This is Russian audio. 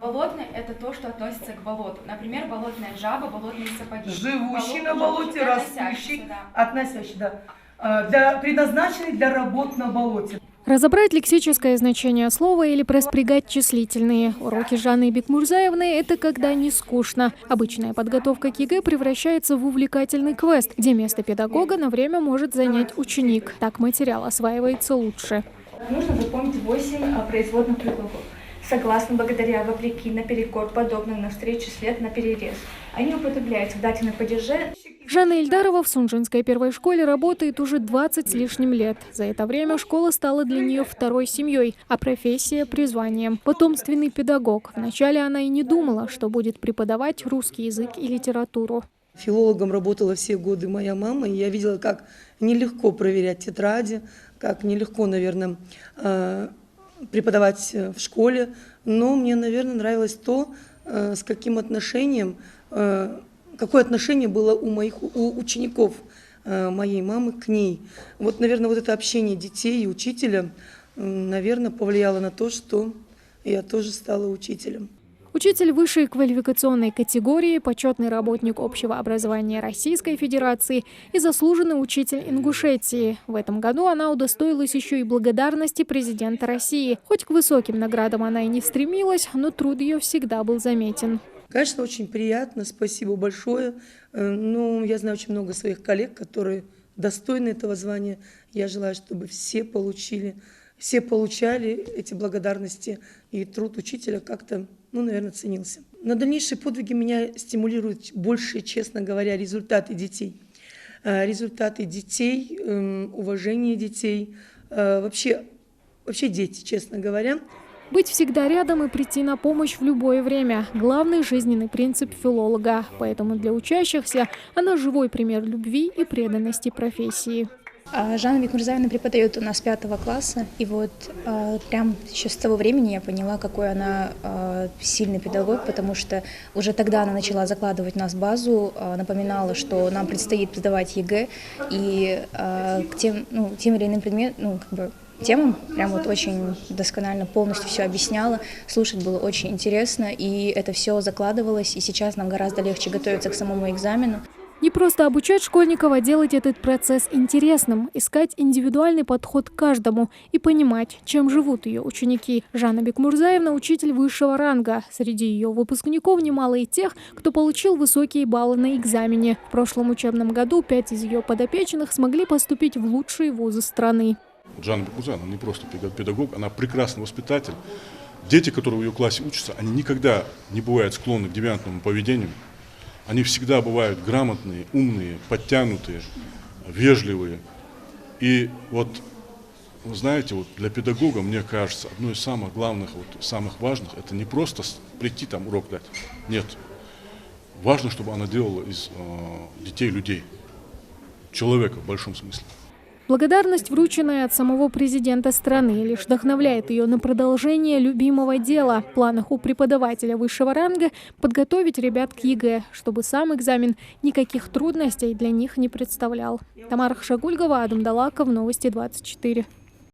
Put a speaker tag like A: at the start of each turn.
A: Болотный – это то, что относится к болоту. Например, болотная жаба, болотные сапоги.
B: Живущий на болоте, растущий, относящий, да. Предназначенный для работ на болоте.
C: Разобрать лексическое значение слова или проспрягать числительные. Уроки Жанны Бекмурзаевны – это когда не скучно. Обычная подготовка к ЕГЭ превращается в увлекательный квест, где место педагога на время может занять ученик. Так материал осваивается лучше.
D: Нужно запомнить 8 производных предлогов. Согласно, благодаря, вопреки, наперекор, подобно, навстречу, след, наперерез. Они употребляются в дательном падеже.
C: Жанна Ильдарова в Сунжинской первой школе работает уже 20 с лишним лет. За это время школа стала для нее второй семьей, а профессия – призванием. Потомственный педагог. Вначале она и не думала, что будет преподавать русский язык и литературу.
B: Филологом работала все годы моя мама, и я видела, как нелегко проверять тетради, как нелегко, наверное, преподавать в школе. Но мне, наверное, нравилось то, с каким отношением, какое отношение было у учеников моей мамы к ней. Вот, наверное, вот это общение детей и учителя, наверное, повлияло на то, что я тоже стала учителем.
C: Учитель высшей квалификационной категории, почетный работник общего образования Российской Федерации и заслуженный учитель Ингушетии. В этом году она удостоилась еще и благодарности президента России. Хоть к высоким наградам она и не стремилась, но труд ее всегда был заметен.
B: Конечно, очень приятно, спасибо большое. Ну, я знаю очень много своих коллег, которые достойны этого звания. Я желаю, чтобы все получали эти благодарности, и труд учителя как-то, наверное, ценился. На дальнейшие подвиги меня стимулируют больше, честно говоря, результаты детей. Результаты детей, уважение детей, вообще дети, честно говоря.
C: Быть всегда рядом и прийти на помощь в любое время – главный жизненный принцип филолога. Поэтому для учащихся она живой пример любви и преданности профессии.
D: Жанна Бекмурзаевна преподает у нас 5 класса, и вот прям еще с того времени я поняла, какой она сильный педагог, потому что уже тогда она начала закладывать в нас базу, напоминала, что нам предстоит сдавать ЕГЭ, и к тем или иным предметам, темам прям вот очень досконально полностью все объясняла, слушать было очень интересно, и это все закладывалось, и сейчас нам гораздо легче готовиться к самому экзамену.
C: Не просто обучать школьников, а делать этот процесс интересным, искать индивидуальный подход к каждому и понимать, чем живут ее ученики. Жанна Бекмурзаевна – учитель высшего ранга. Среди ее выпускников немало и тех, кто получил высокие баллы на экзамене. В прошлом учебном году 5 из ее подопечных смогли поступить в лучшие вузы страны.
E: Жанна Бекмурзаевна не просто педагог, она прекрасный воспитатель. Дети, которые в ее классе учатся, они никогда не бывают склонны к девиантному поведению. Они всегда бывают грамотные, умные, подтянутые, вежливые. И вот, вы знаете, вот для педагога, мне кажется, одно из самых главных, самых важных, это не просто прийти там урок дать. Нет. Важно, чтобы она делала из детей людей. Человека в большом смысле.
C: Благодарность, врученная от самого президента страны, лишь вдохновляет ее на продолжение любимого дела. В планах у преподавателя высшего ранга подготовить ребят к ЕГЭ, чтобы сам экзамен никаких трудностей для них не представлял. Тамара Хшагульгова, Адам Далаков, Новости 24.